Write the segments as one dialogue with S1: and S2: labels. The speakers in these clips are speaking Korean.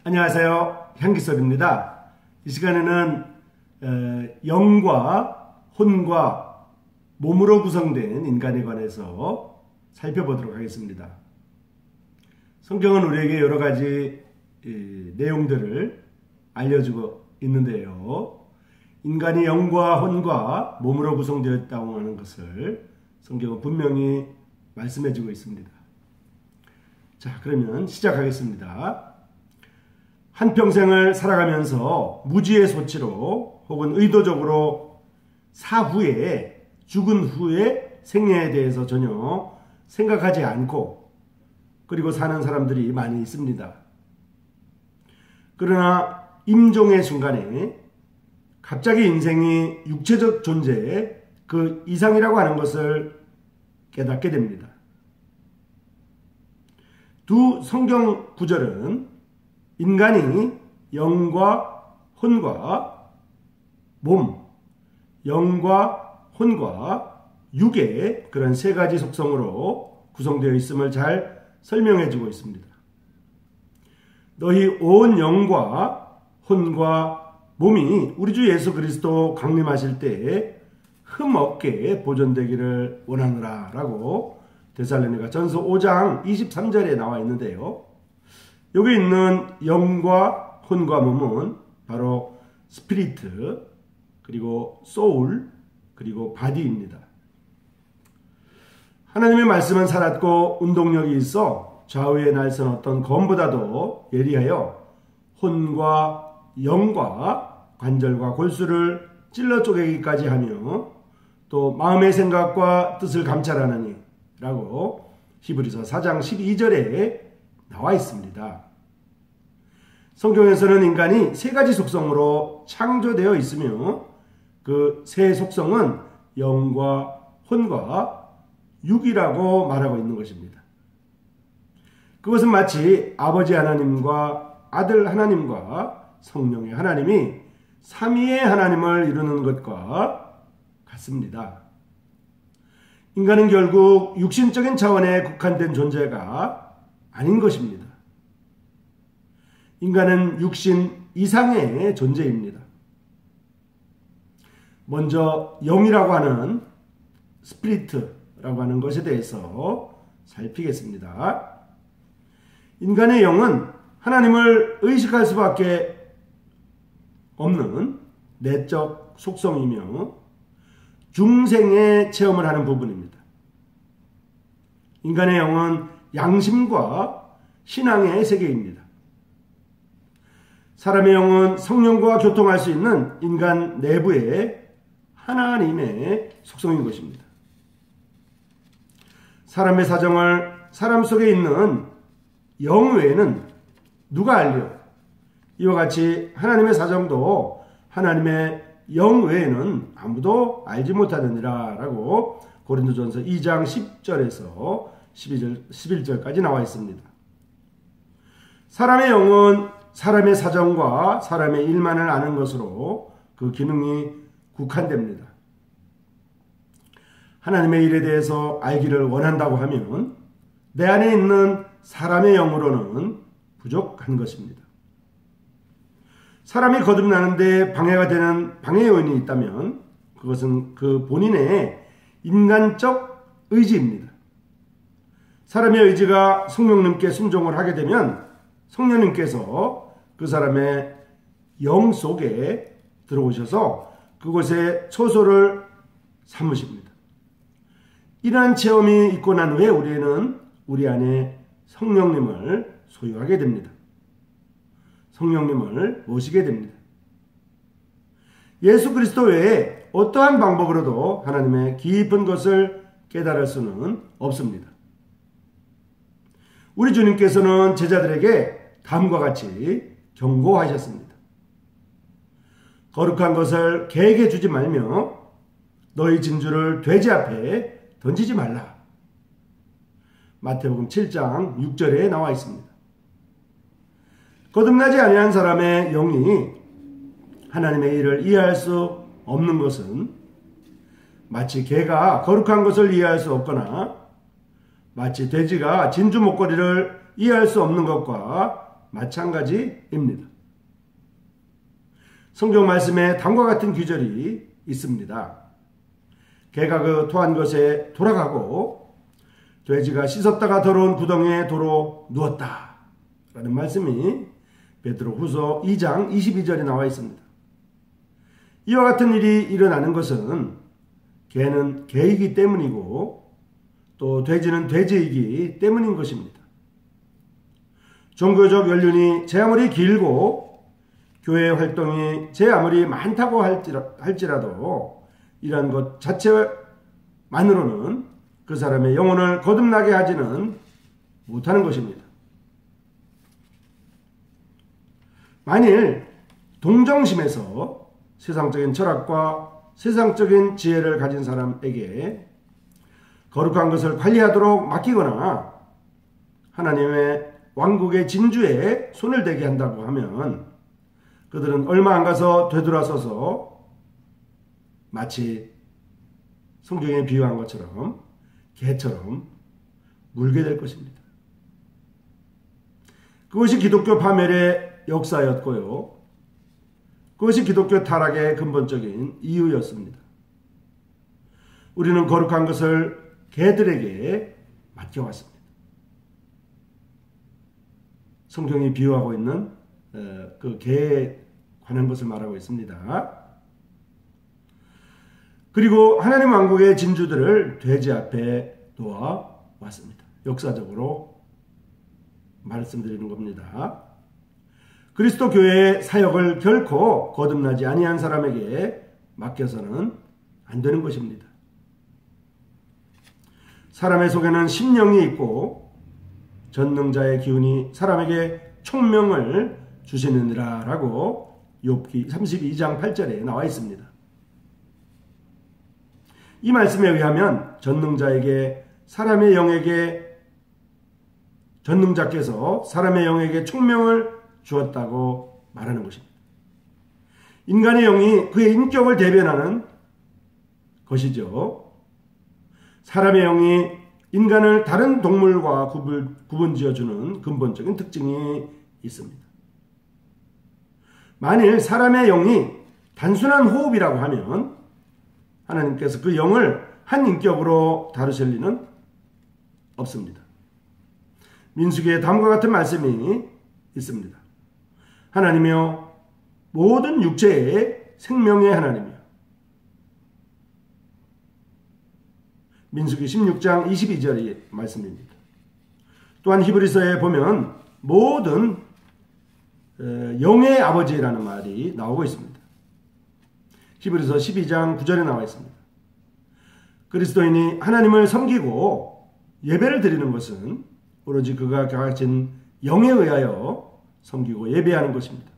S1: 안녕하세요. 향기섭입니다. 이 시간에는 영과 혼과 몸으로 구성된 인간에 관해서 살펴보도록 하겠습니다. 성경은 우리에게 여러 가지 내용들을 알려주고 있는데요. 인간이 영과 혼과 몸으로 구성되었다고 하는 것을 성경은 분명히 말씀해주고 있습니다. 자, 그러면 시작하겠습니다. 한평생을 살아가면서 무지의 소치로 혹은 의도적으로 사후에 죽은 후에 생애에 대해서 전혀 생각하지 않고 그리고 사는 사람들이 많이 있습니다. 그러나 임종의 순간에 갑자기 인생이 육체적 존재 그 이상이라고 하는 것을 깨닫게 됩니다. 두 성경 구절은 인간이 영과 혼과 몸, 영과 혼과 육의 그런 세 가지 속성으로 구성되어 있음을 잘 설명해 주고 있습니다. 너희 온 영과 혼과 몸이 우리 주 예수 그리스도 강림하실 때에 흠없게 보존되기를 원하노라 라고 데살로니가 전서 5장 23절에 나와 있는데요. 여기 있는 영과 혼과 몸은 바로 스피리트, 그리고 소울, 그리고 바디입니다. 하나님의 말씀은 살았고 운동력이 있어 좌우에 날선 어떤 검보다도 예리하여 혼과 영과 관절과 골수를 찔러 쪼개기까지 하며 또 마음의 생각과 뜻을 감찰하느니 라고 히브리서 4장 12절에 나와 있습니다. 성경에서는 인간이 세 가지 속성으로 창조되어 있으며 그 세 속성은 영과 혼과 육이라고 말하고 있는 것입니다. 그것은 마치 아버지 하나님과 아들 하나님과 성령의 하나님이 삼위의 하나님을 이루는 것과 같습니다. 인간은 결국 육신적인 차원에 국한된 존재가 아닌 것입니다. 인간은 육신 이상의 존재입니다. 먼저 영이라고 하는 스피리트라고 하는 것에 대해서 살피겠습니다. 인간의 영은 하나님을 의식할 수밖에 없는 내적 속성이며 중생의 체험을 하는 부분입니다. 인간의 영은 양심과 신앙의 세계입니다. 사람의 영은 성령과 교통할 수 있는 인간 내부의 하나님의 속성인 것입니다. 사람의 사정을 사람 속에 있는 영 외에는 누가 알려? 이와 같이 하나님의 사정도 하나님의 영 외에는 아무도 알지 못하느니라 라고 고린도전서 2장 10절에서 11절까지 나와 있습니다. 사람의 영은 사람의 사정과 사람의 일만을 아는 것으로 그 기능이 국한됩니다. 하나님의 일에 대해서 알기를 원한다고 하면 내 안에 있는 사람의 영으로는 부족한 것입니다. 사람이 거듭나는데 방해가 되는 방해 요인이 있다면 그것은 그 본인의 인간적 의지입니다. 사람의 의지가 성령님께 순종을 하게 되면 성령님께서 그 사람의 영 속에 들어오셔서 그곳에 초소를 삼으십니다. 이러한 체험이 있고 난 후에 우리는 우리 안에 성령님을 소유하게 됩니다. 성령님을 모시게 됩니다. 예수 그리스도 외에 어떠한 방법으로도 하나님의 깊은 것을 깨달을 수는 없습니다. 우리 주님께서는 제자들에게 다음과 같이 경고하셨습니다. 거룩한 것을 개에게 주지 말며 너희 진주를 돼지 앞에 던지지 말라. 마태복음 7장 6절에 나와 있습니다. 거듭나지 아니한 사람의 영이 하나님의 일을 이해할 수 없는 것은 마치 개가 거룩한 것을 이해할 수 없거나 마치 돼지가 진주 목걸이를 이해할 수 없는 것과 마찬가지입니다. 성경 말씀에 다음과 같은 규절이 있습니다. 개가 그 토한 것에 돌아가고 돼지가 씻었다가 더러운 구덩이에 도로 누웠다 라는 말씀이 베드로후서 2장 22절에 나와 있습니다. 이와 같은 일이 일어나는 것은 개는 개이기 때문이고 또 돼지는 돼지이기 때문인 것입니다. 종교적 연륜이 제 아무리 길고 교회 활동이 제 아무리 많다고 할지라도 이러한 것 자체만으로는 그 사람의 영혼을 거듭나게 하지는 못하는 것입니다. 만일 동정심에서 세상적인 철학과 세상적인 지혜를 가진 사람에게 거룩한 것을 관리하도록 맡기거나 하나님의 왕국의 진주에 손을 대게 한다고 하면 그들은 얼마 안 가서 되돌아서서 마치 성경에 비유한 것처럼 개처럼 물게 될 것입니다. 그것이 기독교 파멸의 역사였고요. 그것이 기독교 타락의 근본적인 이유였습니다. 우리는 거룩한 것을 개들에게 맡겨왔습니다. 성경이 비유하고 있는 그 개에 관한 것을 말하고 있습니다. 그리고 하나님 왕국의 진주들을 돼지 앞에 놓아 왔습니다. 역사적으로 말씀드리는 겁니다. 그리스도 교회의 사역을 결코 거듭나지 아니한 사람에게 맡겨서는 안 되는 것입니다. 사람의 속에는 심령이 있고 전능자의 기운이 사람에게 총명을 주시느니라 라고 욥기 32장 8절에 나와 있습니다. 이 말씀에 의하면 전능자께서 사람의 영에게 총명을 주었다고 말하는 것입니다. 인간의 영이 그의 인격을 대변하는 것이죠. 사람의 영이 인간을 다른 동물과 구분지어주는 근본적인 특징이 있습니다. 만일 사람의 영이 단순한 호흡이라고 하면 하나님께서 그 영을 한 인격으로 다루실 리는 없습니다. 민수기에 다음과 같은 말씀이 있습니다. 하나님이여 모든 육체의 생명의 하나님이여. 민수기 16장 22절의 말씀입니다. 또한 히브리서에 보면 모든 영의 아버지라는 말이 나오고 있습니다. 히브리서 12장 9절에 나와 있습니다. 그리스도인이 하나님을 섬기고 예배를 드리는 것은 오로지 그가 가진 영에 의하여 섬기고 예배하는 것입니다.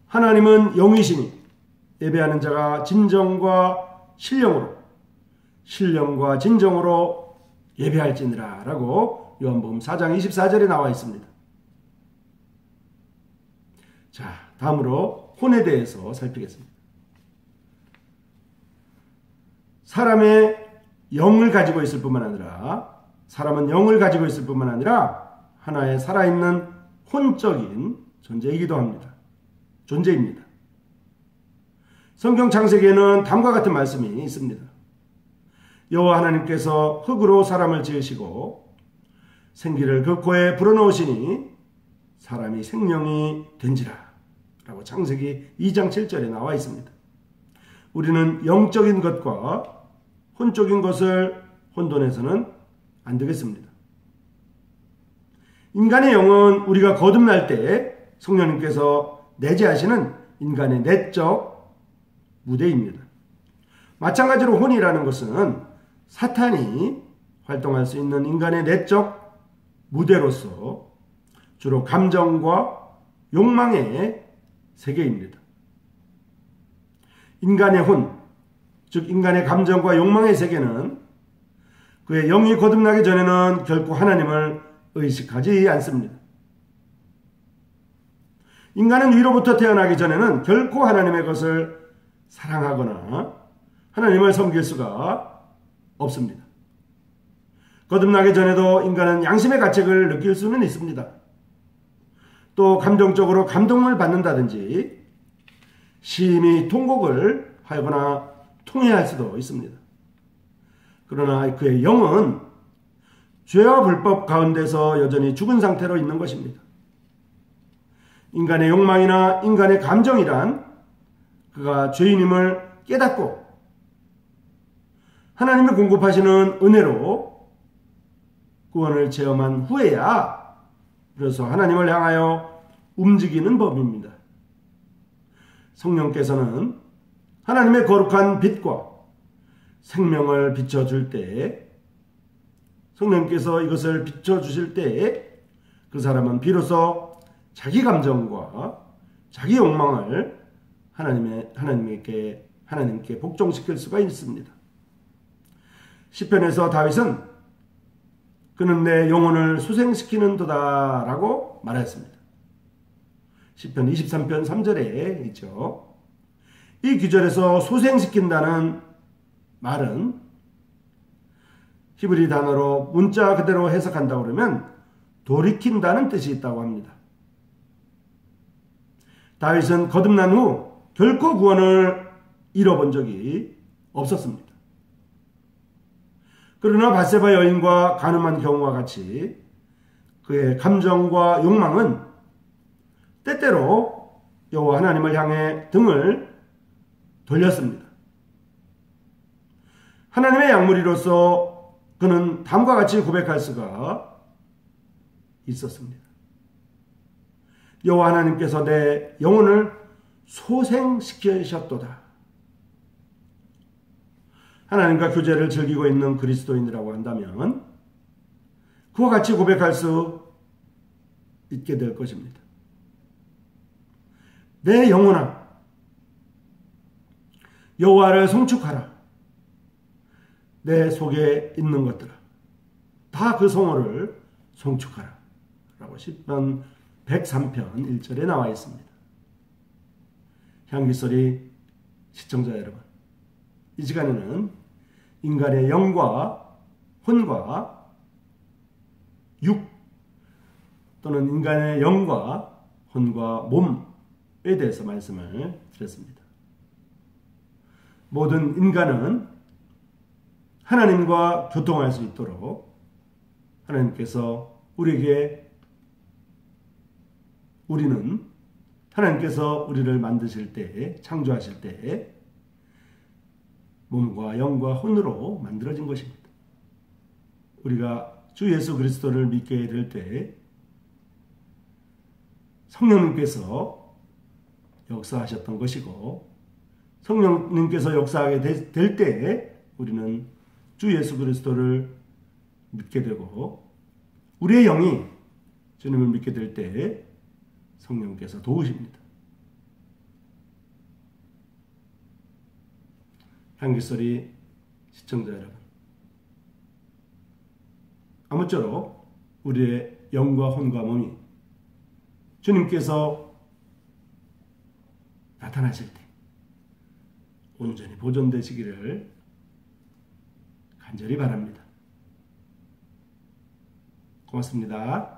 S1: 하나님은 영이시니 예배하는 자가 진정과 신령으로 신령과 진정으로 예배할지니라 라고 요한복음 4장 24절에 나와 있습니다. 자, 다음으로 혼에 대해서 살피겠습니다. 사람의 영을 가지고 있을 뿐만 아니라 사람은 영을 가지고 있을 뿐만 아니라 하나의 살아있는 혼적인 존재이기도 합니다. 존재입니다. 성경 창세기에는 다음과 같은 말씀이 있습니다. 여호와 하나님께서 흙으로 사람을 지으시고 생기를 그 코에 불어넣으시니 사람이 생명이 된지라 라고 창세기 2장 7절에 나와 있습니다. 우리는 영적인 것과 혼적인 것을 혼돈해서는 안 되겠습니다. 인간의 영은 우리가 거듭날 때 성령님께서 내재하시는 인간의 내적 무대입니다. 마찬가지로 혼이라는 것은 사탄이 활동할 수 있는 인간의 내적 무대로서 주로 감정과 욕망의 세계입니다. 인간의 혼, 즉 인간의 감정과 욕망의 세계는 그의 영이 거듭나기 전에는 결코 하나님을 의식하지 않습니다. 인간은 위로부터 태어나기 전에는 결코 하나님의 것을 사랑하거나 하나님을 섬길 수가 없습니다. 거듭나기 전에도 인간은 양심의 가책을 느낄 수는 있습니다. 또 감정적으로 감동을 받는다든지 심히 통곡을 하거나 통회할 수도 있습니다. 그러나 그의 영은 죄와 불법 가운데서 여전히 죽은 상태로 있는 것입니다. 인간의 욕망이나 인간의 감정이란 그가 죄인임을 깨닫고 하나님이 공급하시는 은혜로 구원을 체험한 후에야 그래서 하나님을 향하여 움직이는 법입니다. 성령께서는 하나님의 거룩한 빛과 생명을 비춰줄 때, 성령께서 이것을 비춰주실 때 그 사람은 비로소 자기 감정과 자기 욕망을 하나님께 복종시킬 수가 있습니다. 시편에서 다윗은 그는 내 영혼을 소생시키는도다 라고 말했습니다. 시편 23편 3절에 있죠. 이 구절에서 소생시킨다는 말은 히브리 단어로 문자 그대로 해석한다고 그러면 돌이킨다는 뜻이 있다고 합니다. 다윗은 거듭난 후 결코 구원을 잃어본 적이 없었습니다. 그러나 밧세바 여인과 간음한 경우와 같이 그의 감정과 욕망은 때때로 여호와 하나님을 향해 등을 돌렸습니다. 하나님의 양무리로서 그는 다음과 같이 고백할 수가 있었습니다. 여호와 하나님께서 내 영혼을 소생시키셨도다. 하나님과 교제를 즐기고 있는 그리스도인이라고 한다면 그와 같이 고백할 수 있게 될 것입니다. 내 영혼아, 여호와를 송축하라. 내 속에 있는 것들아, 다 그 성호를 송축하라. 라고 시편 103편 1절에 나와 있습니다. 향기소리 시청자 여러분, 이 시간에는 인간의 영과 혼과 육 또는 인간의 영과 혼과 몸에 대해서 말씀을 드렸습니다. 모든 인간은 하나님과 교통할 수 있도록 하나님께서 하나님께서 우리를 만드실 때, 창조하실 때 몸과 영과 혼으로 만들어진 것입니다. 우리가 주 예수 그리스도를 믿게 될 때 성령님께서 역사하셨던 것이고, 성령님께서 역사하게 될 때 우리는 주 예수 그리스도를 믿게 되고, 우리의 영이 주님을 믿게 될 때 성령께서 도우십니다. 향기소리 시청자 여러분, 아무쪼록 우리의 영과 혼과 몸이 주님께서 나타나실 때 온전히 보존되시기를 간절히 바랍니다. 고맙습니다.